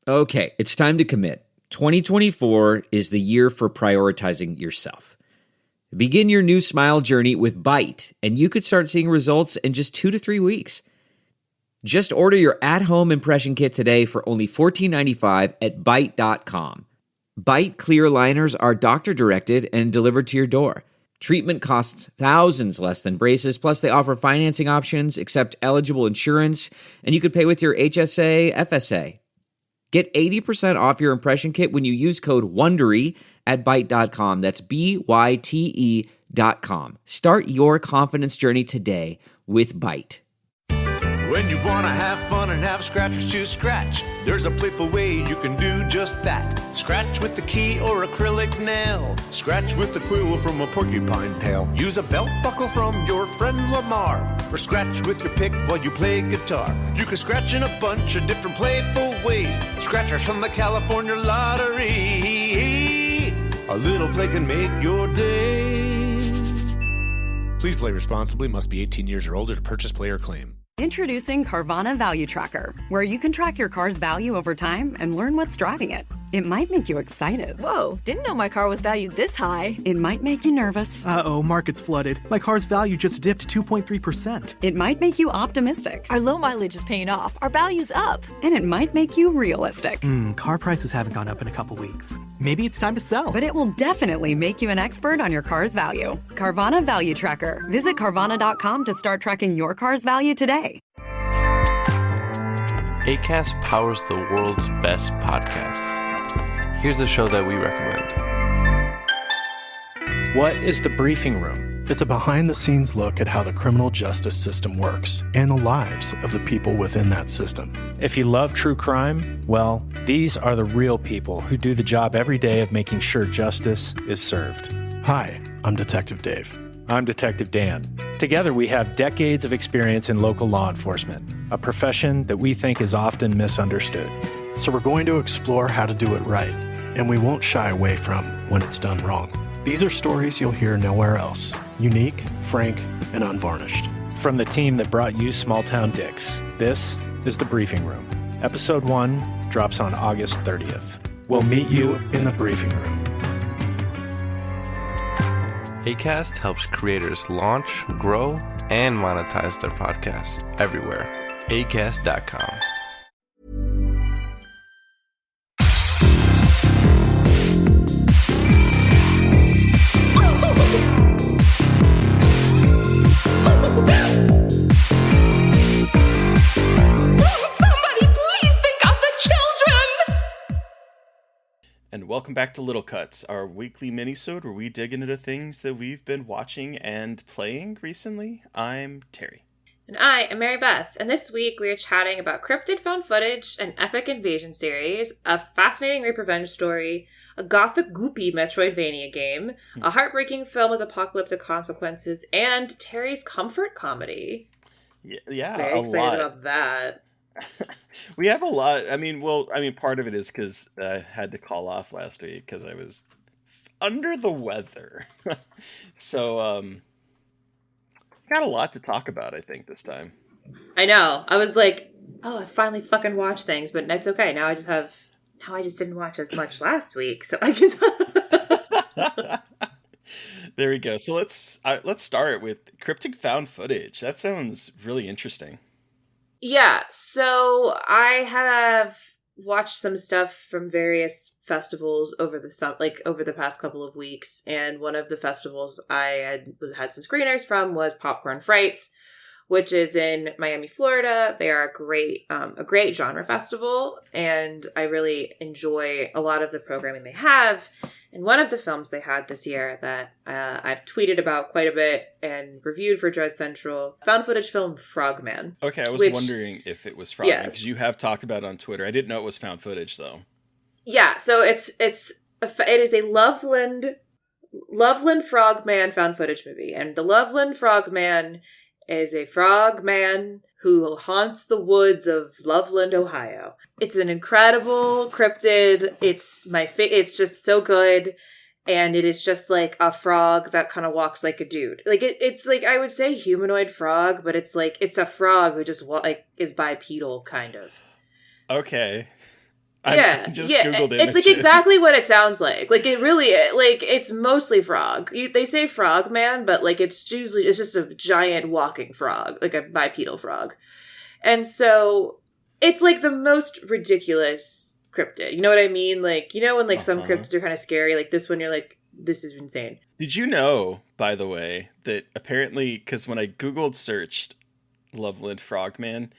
Okay, it's time to commit. 2024 is the year for prioritizing yourself. Begin your new smile journey with Byte, and you could start seeing results in just 2 to 3 weeks. Just order your at-home impression kit today for only $14.95 at Byte.com. Byte clear liners are doctor-directed and delivered to your door. Treatment costs thousands less than braces, plus they offer financing options, accept eligible insurance, and you could pay with your HSA, FSA. Get 80% off your impression kit when you use code WONDERY at Byte.com. That's BYTE.com. Start your confidence journey today with Byte. When you want to have fun and have scratchers to scratch, there's a playful way you can do just that. Scratch with the key or acrylic nail. Scratch with the quill from a porcupine tail. Use a belt buckle from your friend Lamar. Or scratch with your pick while you play guitar. You can scratch in a bunch of different playful ways. Scratchers from the California Lottery. A little play can make your day. Please play responsibly. Must be 18 years or older to purchase, play, or claim. Introducing Carvana Value Tracker, where you can track your car's value over time and learn what's driving it. It might make you excited. Whoa, didn't know my car was valued this high. It might make you nervous. Uh-oh, market's flooded. My car's value just dipped 2.3%. It might make you optimistic. Our low mileage is paying off. Our value's up. And it might make you realistic. Car prices haven't gone up in a couple weeks. Maybe it's time to sell. But it will definitely make you an expert on your car's value. Carvana Value Tracker. Visit Carvana.com to start tracking your car's value today. Acast powers the world's best podcasts. Here's a show that we recommend. What is The Briefing Room? It's a behind-the-scenes look at how the criminal justice system works and the lives of the people within that system. If you love true crime, well, these are the real people who do the job every day of making sure justice is served. Hi, I'm Detective Dave. I'm Detective Dan. Together, we have decades of experience in local law enforcement, a profession that we think is often misunderstood. So we're going to explore how to do it right, and we won't shy away from when it's done wrong. These are stories you'll hear nowhere else. Unique, frank, and unvarnished. From the team that brought you Small Town Dicks, this is The Briefing Room. Episode 1 drops on August 30th. We'll meet you in the briefing room. Acast helps creators launch, grow, and monetize their podcasts everywhere. Acast.com. Somebody please think of the children! And welcome back to Little Cuts, our weekly minisode where we dig into the things that we've been watching and playing recently. I'm Terry. And I am Mary Beth, and this week we are chatting about cryptid found footage, an epic invasion series, a fascinating rape revenge story, a gothic goopy Metroidvania game, a heartbreaking film with apocalyptic consequences, and Terry's comfort comedy. Yeah, Very a excited lot. about that. We have a lot. Part of it is because I had to call off last week because I was under the weather. So, got a lot to talk about, I think, this time. I know. I was like, oh, I finally fucking watched things, but that's okay. Now I just didn't watch as much last week, so I can. There we go. So let's start with cryptic found footage. That sounds really interesting. Yeah, so I have watched some stuff from various festivals over the past couple of weeks, and one of the festivals I had some screeners from was Popcorn Frights, which is in Miami, Florida. They are a great genre festival, and I really enjoy a lot of the programming they have. And one of the films they had this year that I've tweeted about quite a bit and reviewed for Dread Central, found footage film Frogman. Okay, I was wondering if it was Frogman, because you have talked about it on Twitter. I didn't know it was found footage, though. Yeah, so it is a Loveland Frogman found footage movie, and the Loveland Frogman is a frogman who haunts the woods of Loveland, Ohio. It's an incredible cryptid. It's just so good. And it is just like a frog that kind of walks like a dude. Like it's like, I would say humanoid frog, but it's like, it's a frog who just is bipedal kind of. Okay. Yeah, I just yeah, Googled it's like images. exactly what it sounds like. Like it really, like it's mostly frog. They say Frogman, but like it's just a giant walking frog, like a bipedal frog, and so it's like the most ridiculous cryptid. You know what I mean? Like when like some cryptids are kind of scary, like this one, you're like, this is insane. Did you know, by the way, that apparently, because when I Googled searched Loveland Frogman,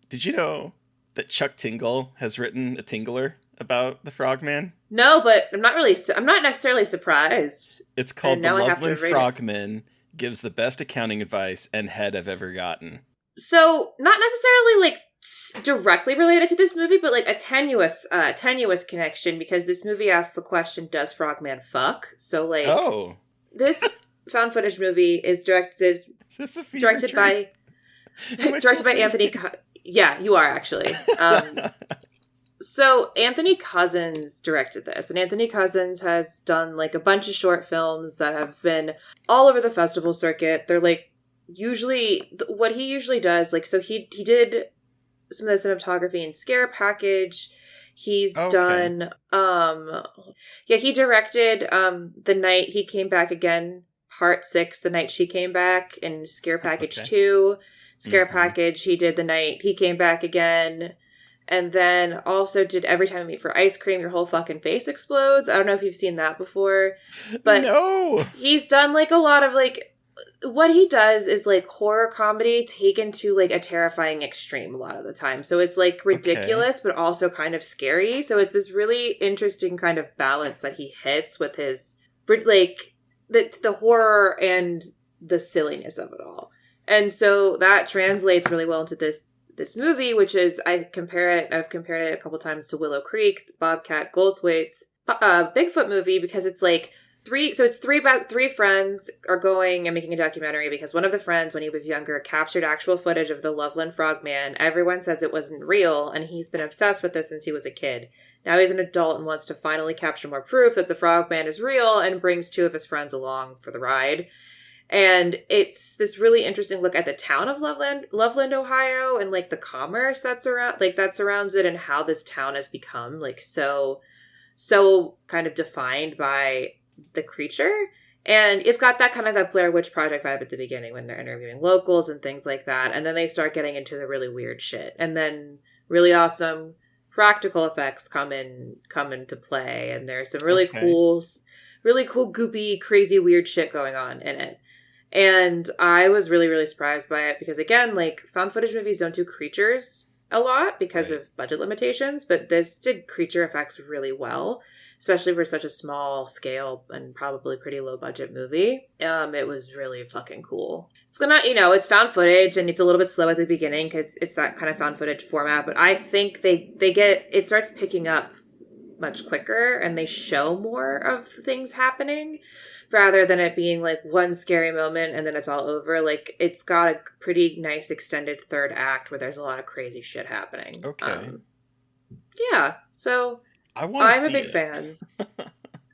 did you know that Chuck Tingle has written a Tingler about the Frogman? No, but I'm not necessarily surprised. It's called The now I have to Loveland read it. Frogman Gives the Best Accounting Advice and Head I've Ever Gotten. So not necessarily like directly related to this movie, but like a tenuous connection, because this movie asks the question, does Frogman fuck? So like, this found footage movie is directed by Anthony. Yeah, you are actually. So Anthony Cousins directed this, and Anthony Cousins has done like a bunch of short films that have been all over the festival circuit. They're like usually what he usually does. Like, so he did some of the cinematography in Scare Package. He's done he directed The Night He Came Back Again, Part 6, The Night She Came Back, in Scare Package 2. Scare Package, he did The Night He Came Back Again, and then also did Every Time We Meet for Ice Cream, Your Whole Fucking Face Explodes. I don't know if you've seen that before, but no. He's done like a lot of like, what he does is like horror comedy taken to like a terrifying extreme a lot of the time. So it's like ridiculous, but also kind of scary. So it's this really interesting kind of balance that he hits with his like the horror and the silliness of it all. And so that translates really well into this movie, which is, I've compared it a couple times to Willow Creek, Bobcat Goldthwait's Bigfoot movie, because it's like three friends are going and making a documentary because one of the friends, when he was younger, captured actual footage of the Loveland Frogman. Everyone says it wasn't real, and he's been obsessed with this since he was a kid. Now he's an adult and wants to finally capture more proof that the Frogman is real, and brings 2 of his friends along for the ride. And it's this really interesting look at the town of Loveland, Ohio, and like the commerce that surrounds it, and how this town has become like so kind of defined by the creature. And it's got that kind of that Blair Witch Project vibe at the beginning when they're interviewing locals and things like that. And then they start getting into the really weird shit. And then really awesome practical effects come into play. And there's some really cool, goopy, crazy, weird shit going on in it. And I was really, really surprised by it because, again, like, found footage movies don't do creatures a lot because of budget limitations, but this did creature effects really well, especially for such a small scale and probably pretty low budget movie. It was really fucking cool. It's gonna, it's found footage and it's a little bit slow at the beginning because it's that kind of found footage format, but I think it starts picking up much quicker and they show more of things happening rather than it being like one scary moment and then it's all over. Like, it's got a pretty nice extended third act where there's a lot of crazy shit happening. Yeah, so I'm a big fan.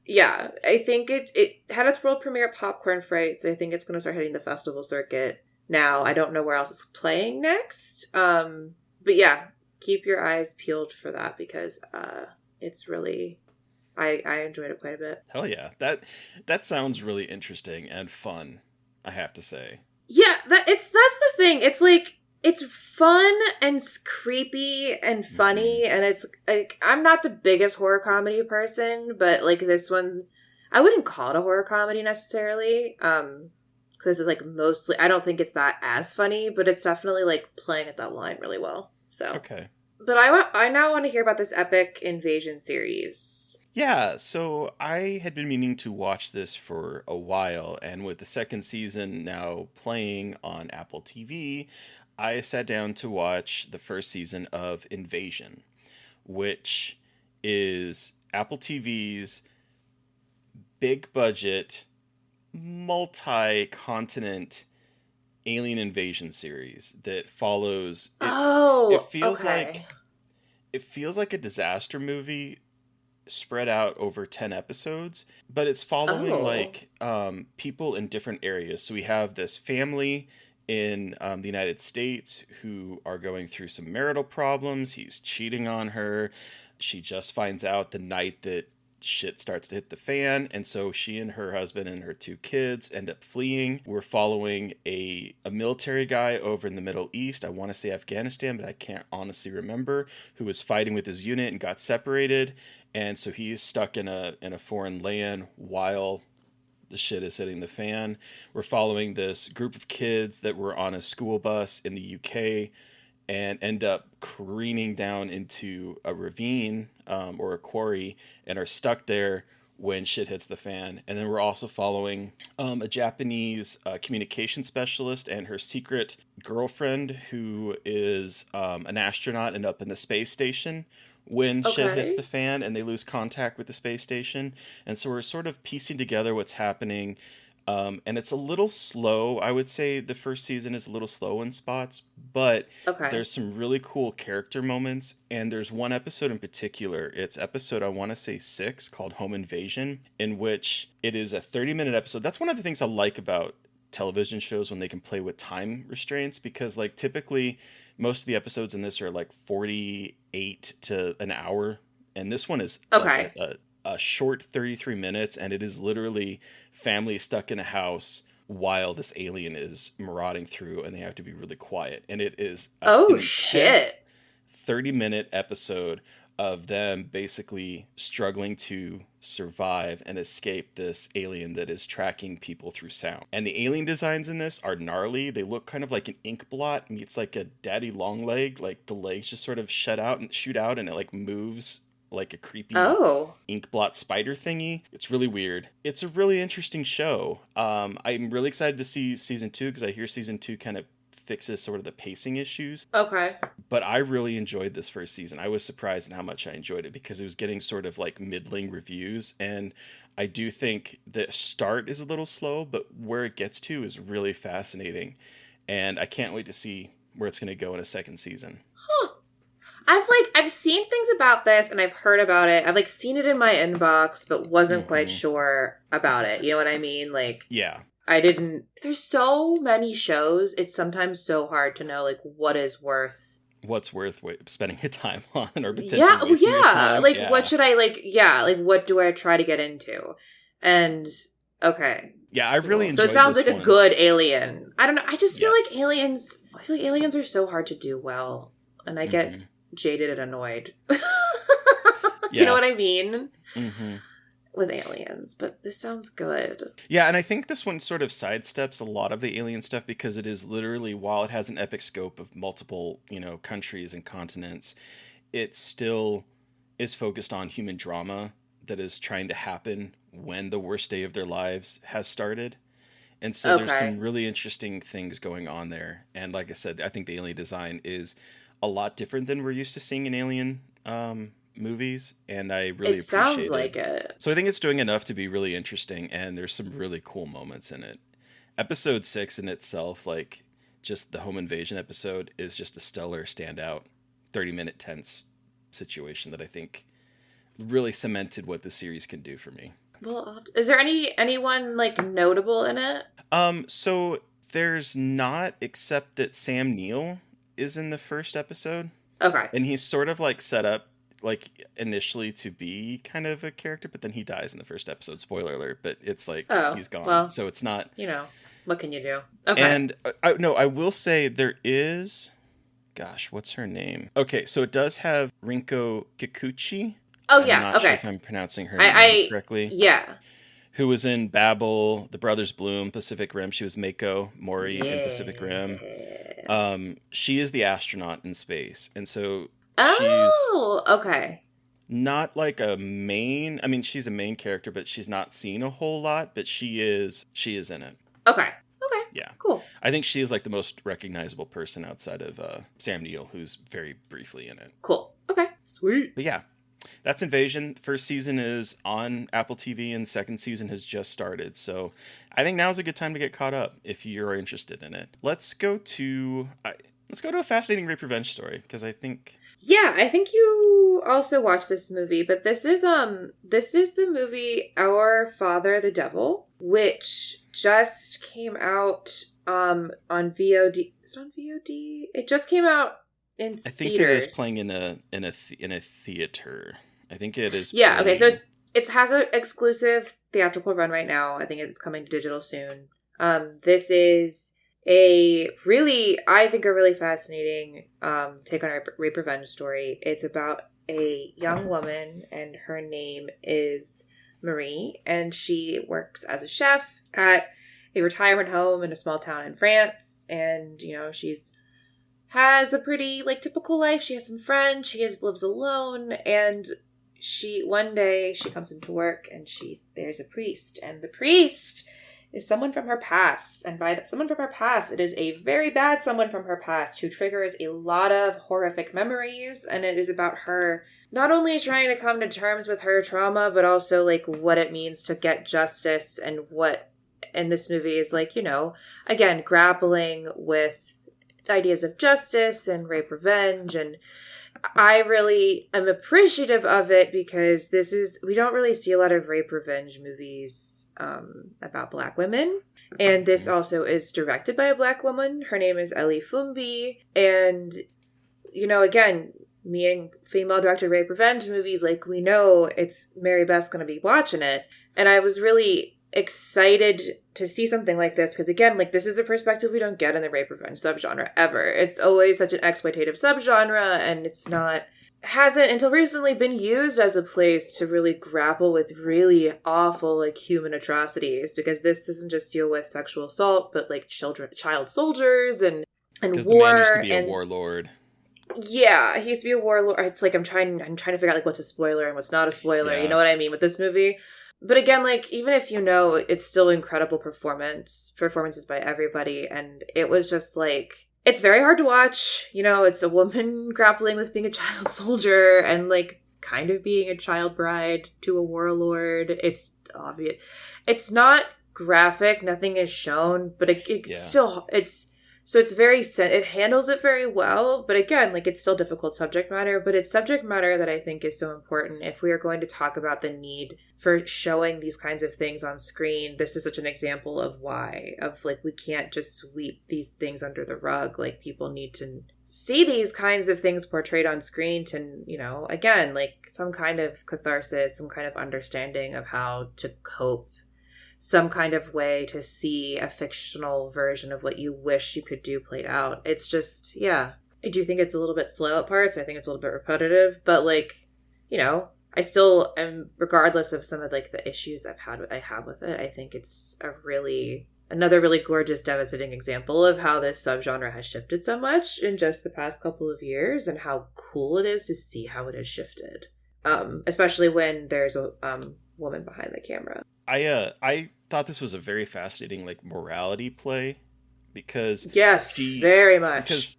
Yeah, I think it had its world premiere at Popcorn Frights. I think it's going to start hitting the festival circuit now. I don't know where else it's playing next. But yeah, keep your eyes peeled for that because it's really... I enjoyed it quite a bit. Hell yeah. That sounds really interesting and fun, I have to say. Yeah, that's the thing. It's like, it's fun and creepy and funny, and it's like, I'm not the biggest horror comedy person, but like this one, I wouldn't call it a horror comedy necessarily. Because it's like mostly, I don't think it's that as funny, but it's definitely like playing at that line really well. So okay. But I now want to hear about this epic invasion series. Yeah, so I had been meaning to watch this for a while, and with the second season now playing on Apple TV, I sat down to watch the first season of Invasion, which is Apple TV's big budget, multi-continent alien invasion series that follows. It feels like a disaster movie spread out over 10 episodes, but it's following like people in different areas. So we have this family in the United States who are going through some marital problems. He's cheating on her. She just finds out the night that shit starts to hit the fan, and so she and her husband and her 2 kids end up fleeing. We're following a military guy over in the Middle East, I want to say Afghanistan, but I can't honestly remember, who was fighting with his unit and got separated, and so he's stuck in a foreign land while the shit is hitting the fan. We're following this group of kids that were on a school bus in the UK and end up careening down into a ravine or a quarry and are stuck there when shit hits the fan. And then we're also following a Japanese communication specialist and her secret girlfriend who is an astronaut and up in the space station when shit hits the fan and they lose contact with the space station. And so we're sort of piecing together what's happening. And it's a little slow. I would say the first season is a little slow in spots, but there's some really cool character moments. And there's one episode in particular. It's episode, I want to say 6, called Home Invasion, in which it is a 30-minute episode. That's one of the things I like about television shows when they can play with time restraints, because like typically most of the episodes in this are like 48 to an hour. And this one is like a short 33 minutes, and it is literally family stuck in a house while this alien is marauding through, and they have to be really quiet. And it is an intense 30-minute episode of them basically struggling to survive and escape this alien that is tracking people through sound. And the alien designs in this are gnarly. They look kind of like an ink blot meets like a daddy long leg. Like the legs just sort of shoot out and it like moves like a creepy ink blot spider thingy. It's really weird. It's a really interesting show. I'm really excited to see season 2 because I hear season 2 kind of fixes sort of the pacing issues. But I really enjoyed this first season. I was surprised at how much I enjoyed it because it was getting sort of like middling reviews. And I do think the start is a little slow, but where it gets to is really fascinating. And I can't wait to see where it's going to go in a second season. I've seen things about this and I've heard about it. I've like seen it in my inbox, but wasn't quite sure about it. You know what I mean? Like, yeah. There's so many shows. It's sometimes so hard to know like what's worth spending your time on or potentially wasting your time. Like what should I like what do I try to get into? And yeah, I really enjoyed this. So it sounds like one. A good Alien. I don't know. I just feel like aliens are so hard to do well, and I get jaded and annoyed. You know what I mean? With aliens, but this sounds good. Yeah, and I think this one sort of sidesteps a lot of the alien stuff because it is literally, while it has an epic scope of multiple, countries and continents, it still is focused on human drama that is trying to happen when the worst day of their lives has started. And so there's some really interesting things going on there. And like I said, I think the alien design is a lot different than we're used to seeing in alien movies, and I really appreciate it. It sounds like it. So I think it's doing enough to be really interesting, and there's some really cool moments in it. Episode 6 in itself, like just the home invasion episode, is just a stellar standout 30-minute tense situation that I think really cemented what the series can do for me. Well, is there anyone like notable in it? So there's not, except that Sam Neill is in the first episode. And he's sort of like set up like initially to be kind of a character, but then he dies in the first episode. Spoiler alert, but it's like he's gone. Well, so it's not, what can you do? And I will say there is, gosh, what's her name? Okay, so it does have Rinko Kikuchi. I'm not sure if I'm pronouncing her name correctly. Yeah. Who was in Babel, The Brothers Bloom, Pacific Rim. She was Mako Mori in Pacific Rim. She is the astronaut in space. And so she's not like a main, I mean, she's a main character, but she's not seen a whole lot, but she is in it. Yeah. Cool. I think she is like the most recognizable person outside of Sam Neill, who's very briefly in it. Cool. Okay. Sweet. But yeah. That's Invasion. First season is on Apple TV and second season has just started. So I think now is a good time to get caught up if you're interested in it. Let's go to a fascinating rape revenge story because I think... Yeah, I think you also watched this movie, but this is the movie Our Father the Devil, which just came out on VOD. Is it on VOD? It just came out in theaters. I think it is playing in a theater. I think it is. Yeah. playing... Okay. So it has an exclusive theatrical run right now. I think it's coming to digital soon. This is a really fascinating take on a rape revenge story. It's about a young woman, and her name is Marie, and she works as a chef at a retirement home in a small town in France. And she's has a pretty typical life. She has some friends. She lives alone, and one day she comes into work, and there's a priest, and the priest is someone from her past. And by that someone from her past, it is a very bad someone from her past who triggers a lot of horrific memories. And it is about her not only trying to come to terms with her trauma, but also what it means to get justice, and what in this movie is again, grappling with ideas of justice and rape revenge. And I really am appreciative of it, because we don't really see a lot of rape revenge movies about Black women. And this also is directed by a Black woman. Her name is Ellie Fumbi. And, again, me and female directed rape revenge movies, we know it's Mary Beth's going to be watching it. And I was really excited to see something like this, because again, this is a perspective we don't get in the rape revenge subgenre ever. It's always such an exploitative subgenre, and hasn't until recently been used as a place to really grapple with really awful human atrocities, because this doesn't just deal with sexual assault, but child soldiers and war. Because the man used to be a warlord. Yeah, he used to be a warlord. It's I'm trying to figure out what's a spoiler and what's not a spoiler. Yeah. You know what I mean with this movie? But again, even if it's still incredible performances by everybody. And it was just it's very hard to watch. It's a woman grappling with being a child soldier and kind of being a child bride to a warlord. It's obvious. It's not graphic. Nothing is shown, but it handles it very well. But again, it's still difficult subject matter, but it's subject matter that I think is so important if we are going to talk about the need for showing these kinds of things on screen. This is such an example of why, we can't just sweep these things under the rug. People need to see these kinds of things portrayed on screen to, again, some kind of catharsis, some kind of understanding of how to cope, some kind of way to see a fictional version of what you wish you could do played out. It's just, I do think it's a little bit slow at parts. I think it's a little bit repetitive, but I still am, regardless of some of the issues I have with it, I think it's another really gorgeous, devastating example of how this subgenre has shifted so much in just the past couple of years, and how cool it is to see how it has shifted. Especially when there's a woman behind the camera. I thought this was a very fascinating morality play, because very much, because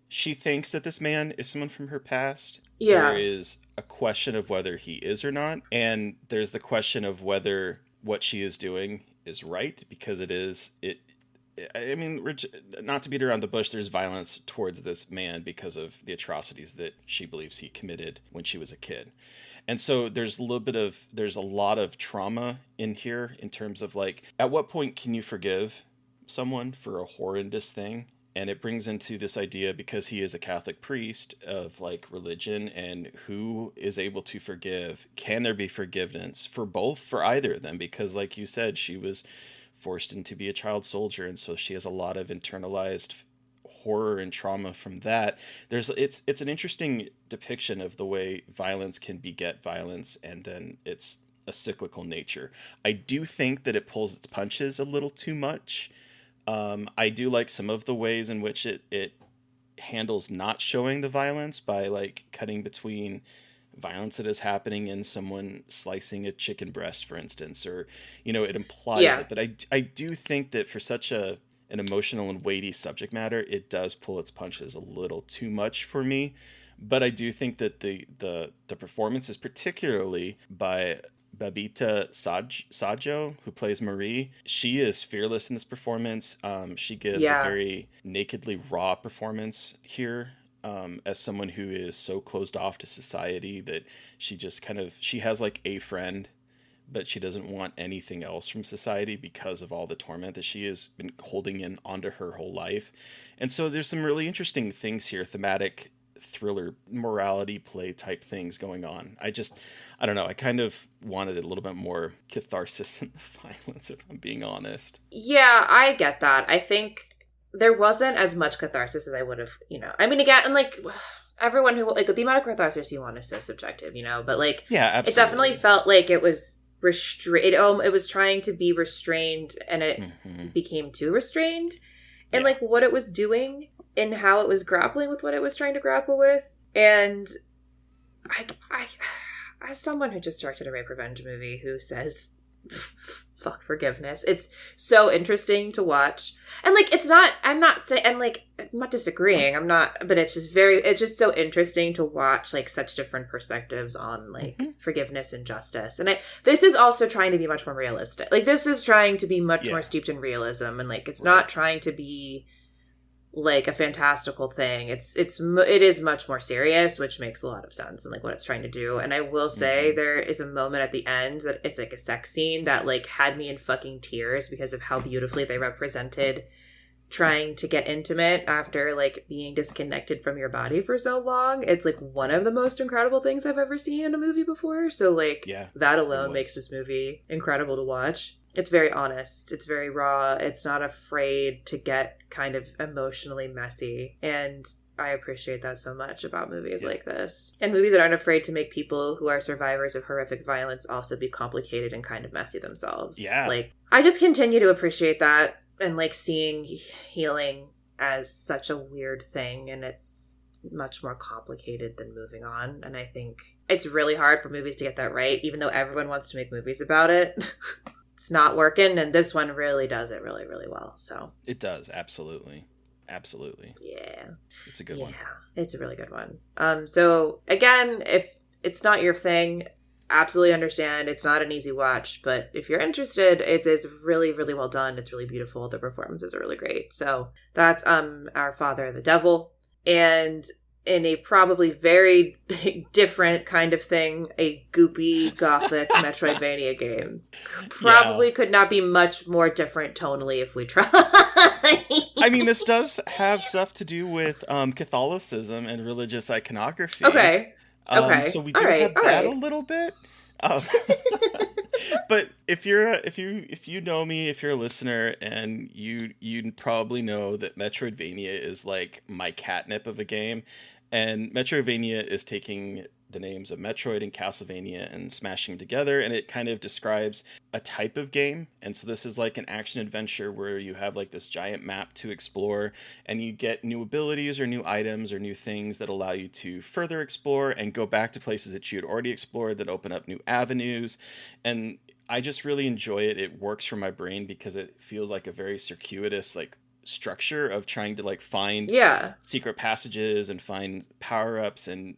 she thinks that this man is someone from her past. Yeah, there is a question of whether he is or not, and there's the question of whether what she is doing is right, because I mean, not to beat around the bush, there's violence towards this man because of the atrocities that she believes he committed when she was a kid. And so there's a lot of trauma in here in terms of at what point can you forgive someone for a horrendous thing? And it brings into this idea, because he is a Catholic priest, of religion and who is able to forgive. Can there be forgiveness for either of them? Because like you said, she was forced into be a child soldier, and so she has a lot of internalized horror and trauma from that. It's an interesting depiction of the way violence can beget violence, and then it's a cyclical nature. I do think that it pulls its punches a little too much. I do like some of the ways in which it handles not showing the violence by cutting between violence that is happening in someone slicing a chicken breast, for instance, or it implies it. But I do think that for such an emotional and weighty subject matter, it does pull its punches a little too much for me. But I do think that the performance is, particularly by Babita Sajo, who plays Marie. She is fearless in this performance. She gives a very nakedly raw performance here. as someone who is so closed off to society that she has like a friend, but she doesn't want anything else from society because of all the torment that she has been holding in onto her whole life. And so there's some really interesting things here, thematic thriller, morality play type things going on. I don't know. I kind of wanted a little bit more catharsis in the violence, if I'm being honest. Yeah, I get that. I think there wasn't as much catharsis as I would have, I mean, again, and like everyone who, like, the amount of catharsis you want is so subjective, but like, yeah, absolutely. It definitely felt like it was it was trying to be restrained, and it became too restrained, and like what it was doing and how it was grappling with what it was trying to grapple with. And I as someone who just directed a rape revenge movie who says fuck forgiveness, it's so interesting to watch. And like, I'm not disagreeing, but it's just so interesting to watch like such different perspectives on like forgiveness and justice. And this is also trying to be much more realistic. Like, this is trying to be much more steeped in realism, and like, it's not trying to be like a fantastical thing. It is much more serious, which makes a lot of sense, and like what it's trying to do. And I will say there is a moment at the end that it's like a sex scene that like had me in fucking tears because of how beautifully they represented trying to get intimate after like being disconnected from your body for so long. It's like one of the most incredible things I've ever seen in a movie before. So like that alone makes this movie incredible to watch. It's very honest. It's very raw. It's not afraid to get kind of emotionally messy. And I appreciate that so much about movies like this. And movies that aren't afraid to make people who are survivors of horrific violence also be complicated and kind of messy themselves. Yeah. Like, I just continue to appreciate that, and like seeing healing as such a weird thing, and it's much more complicated than moving on. And I think it's really hard for movies to get that right, even though everyone wants to make movies about it. It's not working, and this one really does it really, really well. So it does, absolutely. Yeah, it's a good one. Yeah, it's a really good one. So again, if it's not your thing, absolutely understand. It's not an easy watch, but if you're interested, it is really, really well done. It's really beautiful. The performances are really great. So that's Our Father the Devil. And in a probably very different kind of thing, a goopy, gothic Metroidvania game. Probably could not be much more different tonally if we try. I mean, this does have stuff to do with Catholicism and religious iconography. Okay. So we do have that a little bit. But if you know me, if you're a listener, and you probably know that Metroidvania is like my catnip of a game. And Metroidvania is taking the names of Metroid and Castlevania and smashing them together, and it kind of describes a type of game. And so this is like an action adventure where you have like this giant map to explore, and you get new abilities or new items or new things that allow you to further explore and go back to places that you had already explored that open up new avenues. And I just really enjoy it. It works for my brain because it feels like a very circuitous like structure of trying to like find secret passages and find power-ups and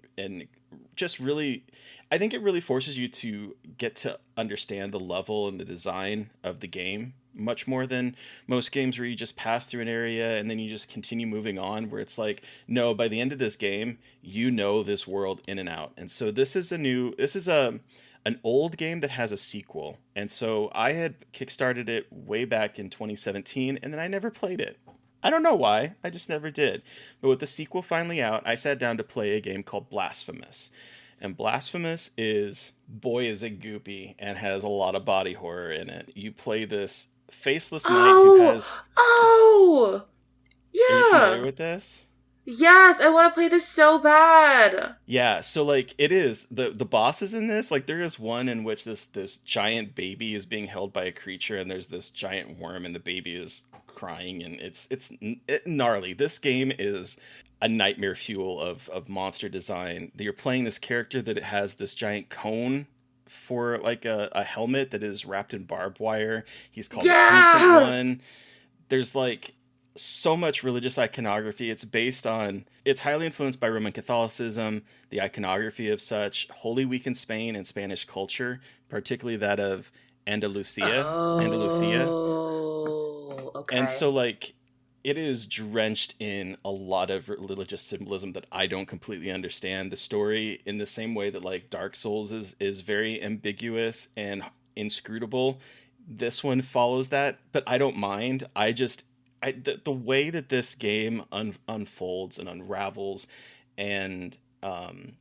just really, I think it really forces you to get to understand the level and the design of the game much more than most games where you just pass through an area and then you just continue moving on, where it's like, no, by the end of this game you know this world in and out. And so this is an old game that has a sequel. And so I had kickstarted it way back in 2017, and then I never played it. I don't know why. I just never did. But with the sequel finally out, I sat down to play a game called Blasphemous. And Blasphemous is, boy, is it goopy and has a lot of body horror in it. You play this faceless knight who has... Yeah! Are you familiar with this? Yes, I want to play this so bad. Yeah, so like it is the bosses in this, like there is one in which this giant baby is being held by a creature, and there's this giant worm, and the baby is crying, and it's gnarly. This game is a nightmare fuel of monster design. You're playing this character that has this giant cone for like a helmet that is wrapped in barbed wire. He's called the Penitent One. There's like so much religious iconography. It's highly influenced by Roman Catholicism, the iconography of such, Holy Week in Spain and Spanish culture, particularly that of Andalusia. Oh, okay. And so like It is drenched in a lot of religious symbolism that I don't completely understand. The story, in the same way that like Dark Souls is very ambiguous and inscrutable, this one follows that, but I don't mind. The way that this game unfolds and unravels and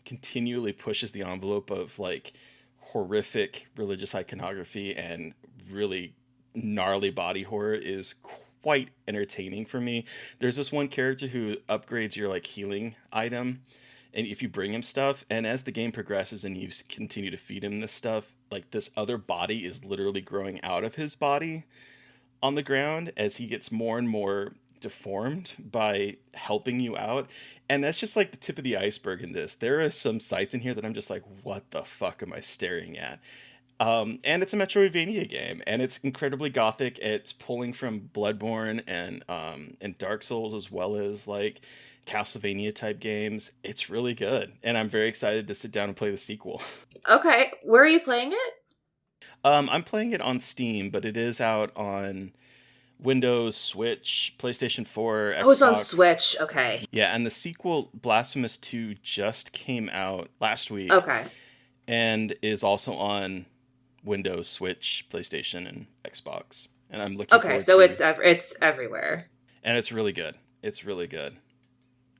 continually pushes the envelope of like horrific religious iconography and really gnarly body horror is quite entertaining for me. There's this one character who upgrades your like healing item, and if you bring him stuff, and as the game progresses and you continue to feed him this stuff, like this other body is literally growing out of his body on the ground as he gets more and more deformed by helping you out. And that's just like the tip of the iceberg in this. There are some sites in here that I'm just like, what the fuck am I staring at? And it's a Metroidvania game, and it's incredibly gothic. It's pulling from Bloodborne and Dark Souls, as well as like Castlevania type games. It's really good, and I'm very excited to sit down and play the sequel. Okay, where are you playing it? I'm playing it on Steam, but it is out on Windows, Switch, PlayStation 4, Xbox. Oh, it's on Switch. Okay. Yeah, and the sequel, Blasphemous 2, just came out last week. Okay. And is also on Windows, Switch, PlayStation, and Xbox. And I'm looking forward to it. So it's everywhere. And it's really good. It's really good.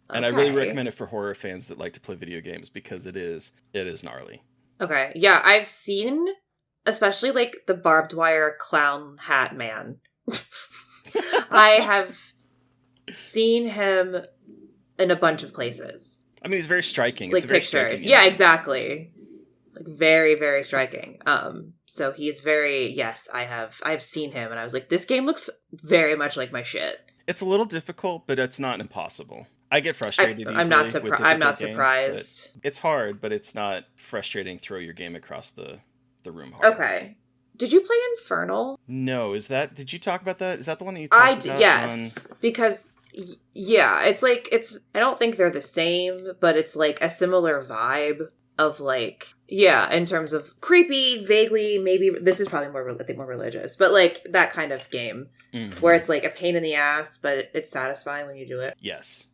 And Okay. I really recommend it for horror fans that like to play video games because it is gnarly. Okay. Yeah, I've seen especially like the barbed wire clown hat man. I have seen him in a bunch of places. I mean, he's very striking. Like it's a very pictures. striking Yeah, image. exactly. Like very, very striking. So he's very, yes, I've seen him and I was like, this game looks very much like my shit. It's a little difficult, but it's not impossible. I get frustrated easily. I'm not games, surprised. It's hard, but it's not frustrating. Throw your game across the room hard. Okay. Did you play Infernal? No, did you talk about that? Is that the one that you talked about? Yes, because yeah, it's like I don't think they're the same, but it's like a similar vibe of like, yeah, in terms of creepy, vaguely, maybe this is probably more religious, but like that kind of game where it's like a pain in the ass, but it's satisfying when you do it. Yes.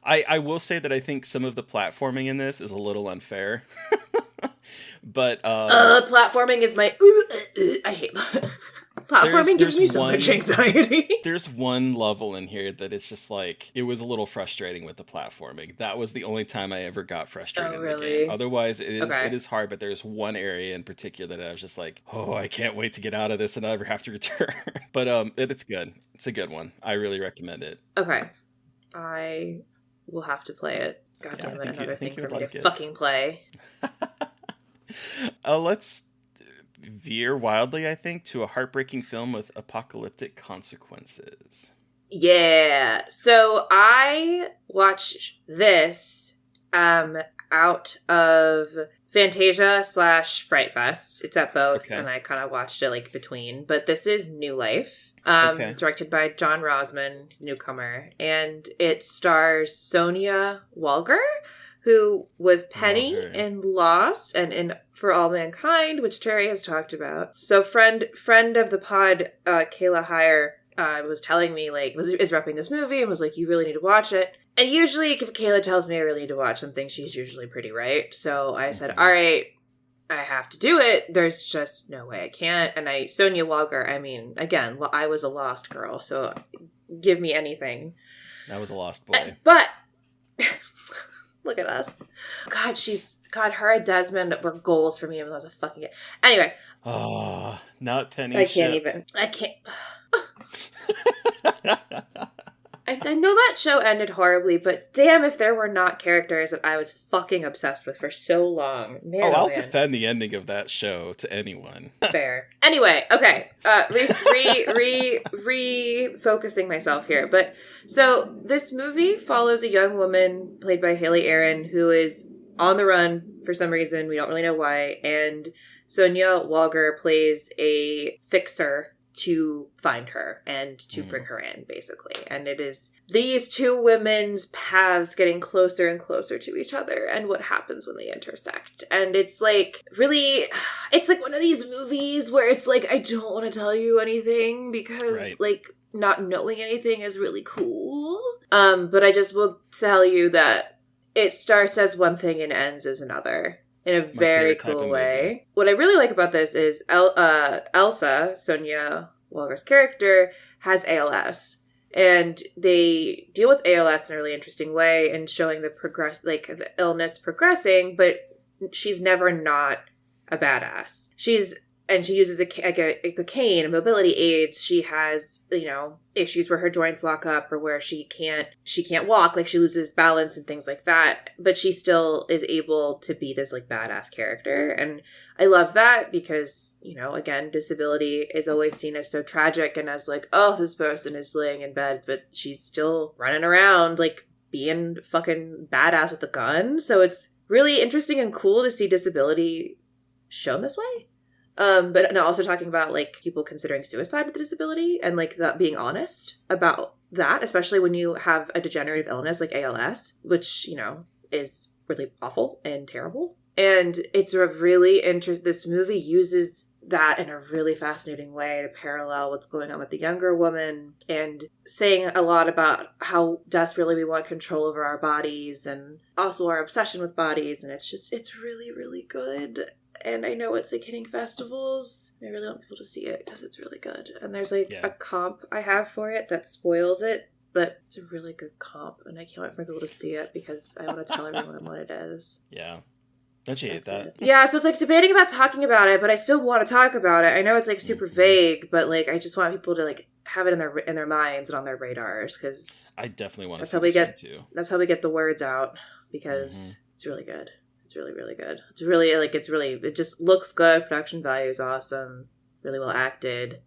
I will say that I think some of the platforming in this is a little unfair. But platforming is my I hate platforming gives me so much anxiety. There's one level in here that it's just like, it was a little frustrating with the platforming. That was the only time I ever got frustrated in the game. Otherwise, it is hard, but there's one area in particular that I was just like, oh, I can't wait to get out of this and never have to return. But it's good. It's a good one. I really recommend it. Okay. I will have to play it. God damn it, another thing for me like to fucking play. Let's veer wildly, I think, to a heartbreaking film with apocalyptic consequences. Yeah. So I watched this out of Fantasia / Fright Fest. It's at both, and I kind of watched it like between. But this is New Life, directed by John Rosman, newcomer, and it stars Sonia Walger, who was Penny in Lost and in For All Mankind, which Terry has talked about. So friend of the pod, Kayla Heyer, was telling me, like, is repping this movie and was like, you really need to watch it. And usually if Kayla tells me I really need to watch something, she's usually pretty right. So I said, all right, I have to do it. There's just no way I can't. And Sonia Walger, I mean, again, I was a Lost girl, so give me anything. I was a Lost boy. But look at us. God, her and Desmond were goals for me when I was a fucking kid. Anyway. Oh, not Penny. I can't. I know that show ended horribly, but damn if there were not characters that I was fucking obsessed with for so long. Man, I'll defend the ending of that show to anyone. Fair. Anyway, okay. Refocusing myself here. But so this movie follows a young woman played by Haley Aaron who is on the run for some reason. We don't really know why. And Sonia Walger plays a fixer to find her and to bring her in, basically. And it is these two women's paths getting closer and closer to each other and what happens when they intersect. And it's like, really, it's like one of these movies where it's like, I don't want to tell you anything because like not knowing anything is really cool. But I just will tell you that it starts as one thing and ends as another in a very cool way. What I really like about this is Elsa, Sonia Walger's character, has ALS. And they deal with ALS in a really interesting way and showing the illness progressing, but she's never not a badass. She uses a cane, mobility aids. She has, issues where her joints lock up or where she can't walk, like she loses balance and things like that. But she still is able to be this like badass character. And I love that because, again, disability is always seen as so tragic and as like, oh, this person is laying in bed, but she's still running around like being fucking badass with a gun. So it's really interesting and cool to see disability shown this way. But also talking about like people considering suicide with a disability and like that being honest about that, especially when you have a degenerative illness like ALS, which, is really awful and terrible. And it's a really this movie uses that in a really fascinating way to parallel what's going on with the younger woman and saying a lot about how desperately we want control over our bodies and also our obsession with bodies. And it's really, really good. And I know it's like hitting festivals. I really want people to see it because it's really good. And there's like a comp I have for it that spoils it, but it's a really good comp. And I can't wait for people to see it because I want to tell everyone what it is. Yeah. Don't you hate that? Yeah, so it's like debating about talking about it, but I still want to talk about it. I know it's like super vague, but like I just want people to like have it in their minds and on their radars because I definitely want to see this one too. That's how we get the words out because it's really good. It's really, really good. It's really it just looks good. Production value is awesome. Really well acted.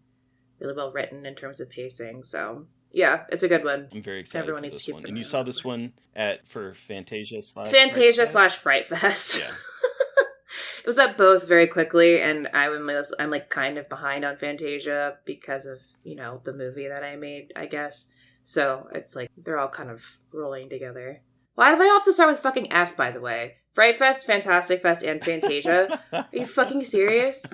Really well written in terms of pacing. So yeah, it's a good one. I'm very excited for this one. And you saw this one for Fantasia / Fright Fest. Yeah. It was at both very quickly, and I'm like kind of behind on Fantasia because of, the movie that I made, I guess. So it's like they're all kind of rolling together. Why do they all have to start with fucking F, by the way? Fright Fest, Fantastic Fest, and Fantasia? Are you fucking serious?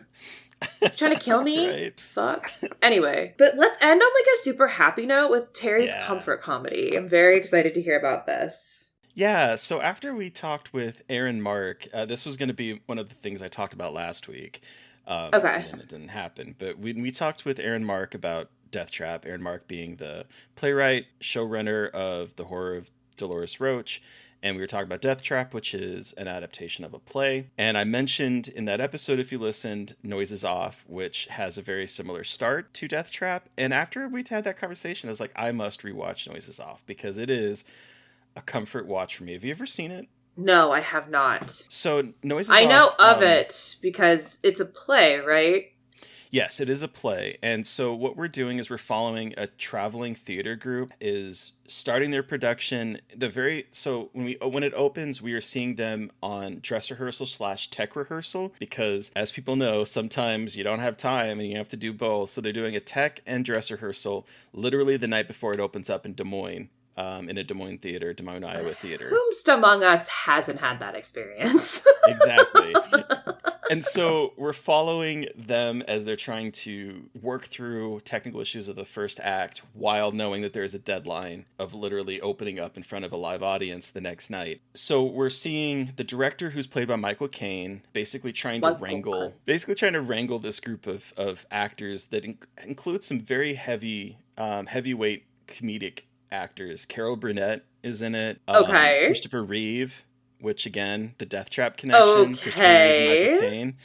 You're trying to kill me? Right. Fucks. Anyway, but let's end on like a super happy note with Terry's comfort comedy. I'm very excited to hear about this. Yeah, so after we talked with Aaron Mark, this was going to be one of the things I talked about last week. Okay. And it didn't happen. But when we talked with Aaron Mark about Death Trap, Aaron Mark being the playwright, showrunner of The Horror of Dolores Roach, and we were talking about Death Trap, which is an adaptation of a play. And I mentioned in that episode, if you listened, Noises Off, which has a very similar start to Death Trap. And after we had that conversation, I was like, I must rewatch Noises Off because it is a comfort watch for me. Have you ever seen it? No, I have not. So Noises Off... I know of it because it's a play, right? Yes, it is a play. And so what we're doing is we're following a traveling theater group is starting their production. So when it opens, we are seeing them on dress rehearsal / tech rehearsal because as people know, sometimes you don't have time and you have to do both. So they're doing a tech and dress rehearsal literally the night before it opens up in Des Moines. In a Des Moines, Iowa theater. Whomst among us hasn't had that experience? Exactly. And so we're following them as they're trying to work through technical issues of the first act while knowing that there's a deadline of literally opening up in front of a live audience the next night. So we're seeing the director, who's played by Michael Caine, basically trying to wrangle this group of actors that includes some very heavyweight comedic actors. Carol Burnett is in it. Okay. Christopher Reeve, which again, the Death Trap connection. Okay. Christopher Reeve and Michael Caine.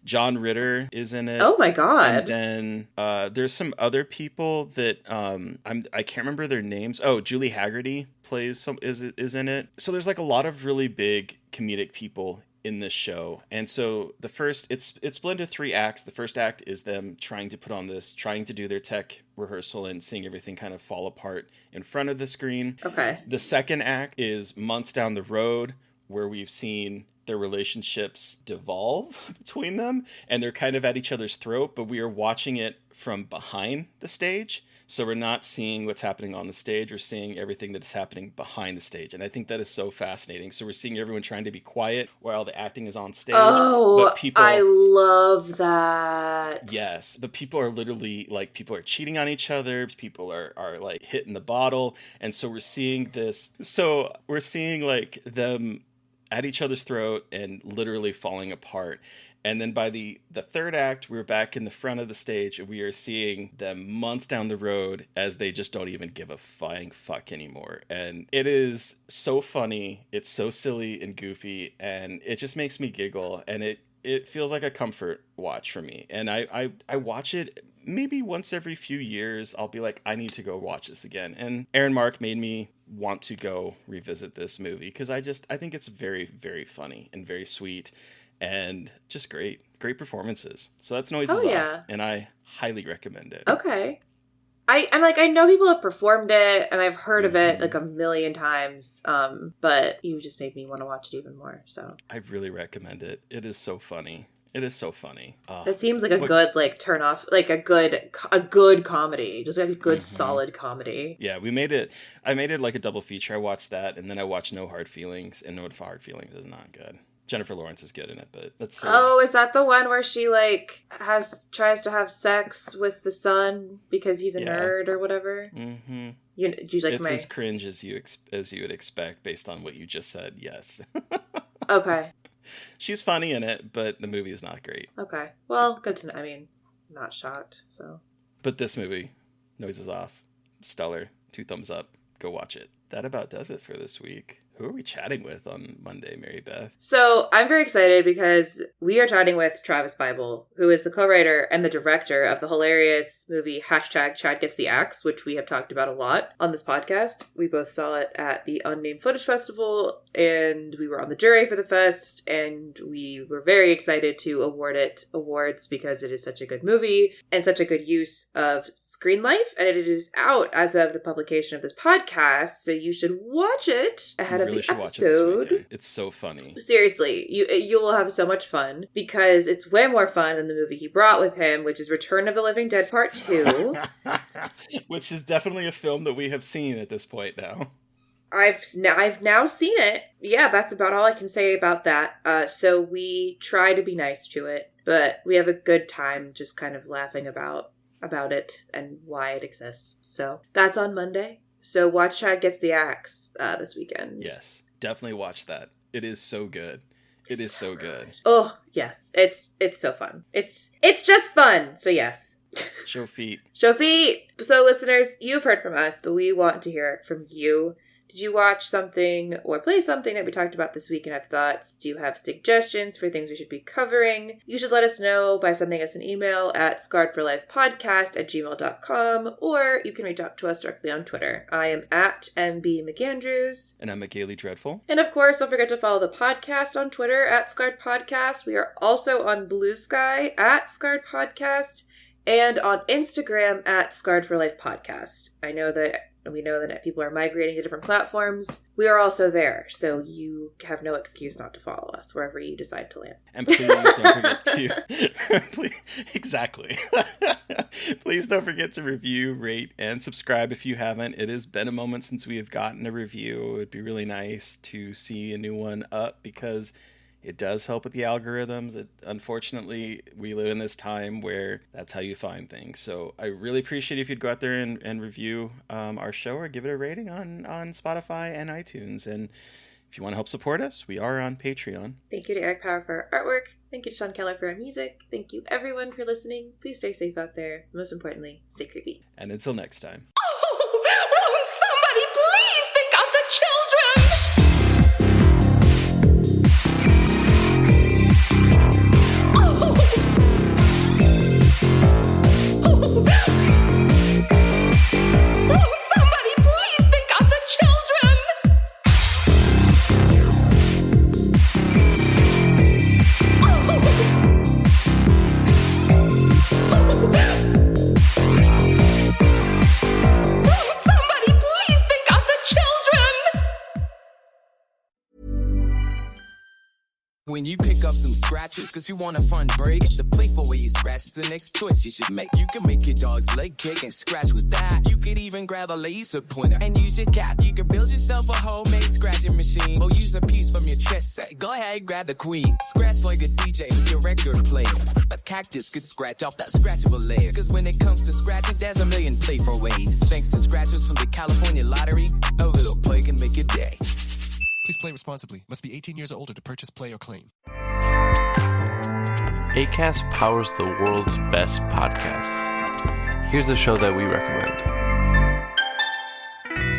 John Ritter is in it. Oh my god. And then there's some other people that I can't remember their names. Oh, Julie Haggerty is in it. So there's like a lot of really big comedic people in this show. And so it's split into 3 acts. The first act is them trying to do their tech rehearsal and seeing everything kind of fall apart in front of the screen. Okay. The second act is months down the road where we've seen their relationships devolve between them and they're kind of at each other's throat, but we are watching it from behind the stage. So we're not seeing what's happening on the stage. We're seeing everything that is happening behind the stage. And I think that is so fascinating. So we're seeing everyone trying to be quiet while the acting is on stage. Oh, but people, I love that. Yes, but people are literally, like, people are cheating on each other. People are like hitting the bottle. And so we're seeing this. So we're seeing like them at each other's throat and literally falling apart. And then by the third act, we're back in the front of the stage and we are seeing them months down the road as they just don't even give a flying fuck anymore. And it is so funny. It's so silly and goofy, and it just makes me giggle, and it feels like a comfort watch for me. And I watch it maybe once every few years. I'll be like, I need to go watch this again. And Aaron Mark made me want to go revisit this movie because I think it's very, very funny and very sweet. And just great performances. So that's Noises Off, and I highly recommend it. Okay. I'm like, I know people have performed it, and I've heard of it like a million times, but you just made me want to watch it even more, so. I really recommend it. It is so funny. It is so funny. It seems like a good, like, turn off, like a good comedy, just like a good solid comedy. Yeah, I made it like a double feature. I watched that, and then I watched No Hard Feelings, and No Hard Feelings is not good. Jennifer Lawrence is good in it, but that's is that the one where she like tries to have sex with the son because he's a nerd or whatever? Mm-hmm. It's as cringe as you would expect based on what you just said. Yes. Okay. She's funny in it, but the movie is not great. Okay. Well, good to know. I mean, not shocked. So. But this movie, Noises Off, stellar. 2 thumbs up. Go watch it. That about does it for this week. Who are we chatting with on Monday, Mary Beth? So I'm very excited because we are chatting with Travis Bible, who is the co-writer and the director of the hilarious movie #Chad Gets the Axe, which we have talked about a lot on this podcast. We both saw it at the Unnamed Footage Festival, and we were on the jury for the fest, and we were very excited to award it awards because it is such a good movie and such a good use of screen life, and it is out as of the publication of this podcast, so you should watch it ahead of the episode. Watch it this weekend. It's so funny. Seriously, you will have so much fun because it's way more fun than the movie he brought with him, which is Return of the Living Dead Part 2. Which is definitely a film that we have seen at this point now. I've now seen it. Yeah, that's about all I can say about that. So we try to be nice to it, but we have a good time just kind of laughing about it and why it exists. So that's on Monday. So watch Chad Gets the Axe this weekend. Yes, definitely watch that. It is so good. It is so good. Oh, yes. It's so fun. It's just fun. So yes. Show feet. Show feet. So listeners, you've heard from us, but we want to hear it from you. Did you watch something or play something that we talked about this week and have thoughts? Do you have suggestions for things we should be covering? You should let us know by sending us an email at scarredforlifepodcast@gmail.com, or you can reach out to us directly on Twitter. I am at MB McAndrews. And I'm McGailey Dreadful. And of course, don't forget to follow the podcast on Twitter at Scarred Podcast. We are also on Blue Sky at Scarred Podcast and on Instagram at Scarred for Life Podcast. We know that people are migrating to different platforms. We are also there, so you have no excuse not to follow us wherever you decide to land. And please don't forget to... Exactly. Please don't forget to review, rate, and subscribe if you haven't. It has been a moment since we have gotten a review. It would be really nice to see a new one up because it does help with the algorithms. Unfortunately, we live in this time where that's how you find things. So I really appreciate if you'd go out there and review our show or give it a rating on Spotify and iTunes. And if you want to help support us, we are on Patreon. Thank you to Eric Power for our artwork. Thank you to Sean Keller for our music. Thank you everyone for listening. Please stay safe out there. Most importantly, stay creepy. And until next time. Won't somebody please think of the children? Somebody please think of the children! Oh. when you pick up some scratches, cause you want a fun break. The playful way you scratch is the next choice you should make. You can make your dog's leg kick and scratch with that. You could even grab a laser pointer and use your cat. You can build yourself a homemade scratching machine, or use a piece from your chess set. Go ahead, grab the queen. Scratch like a DJ with your record player. A cactus could scratch off that scratchable layer. Cause when it comes to scratching, there's a million playful ways. Thanks to scratchers from the California Lottery, a little play can make a day. Please play responsibly. Must be 18 years or older to purchase, play, or claim. Acast powers the world's best podcasts. Here's a show that we recommend.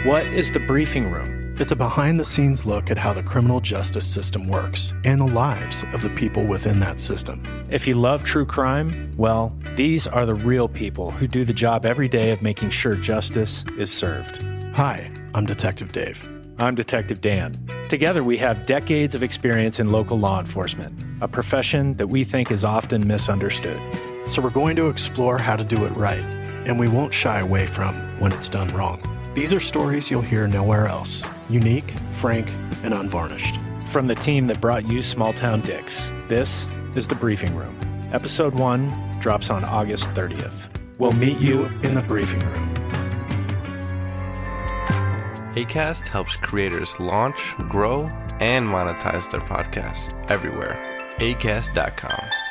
What is The Briefing Room? It's a behind-the-scenes look at how the criminal justice system works and the lives of the people within that system. If you love true crime, well, these are the real people who do the job every day of making sure justice is served. Hi, I'm Detective Dave. I'm Detective Dan. Together, we have decades of experience in local law enforcement, a profession that we think is often misunderstood. So we're going to explore how to do it right, and we won't shy away from when it's done wrong. These are stories you'll hear nowhere else. Unique, frank, and unvarnished. From the team that brought you Small Town Dicks, this is The Briefing Room. Episode 1 drops on August 30th. We'll meet you in the briefing room. Acast helps creators launch, grow, and monetize their podcasts everywhere. Acast.com.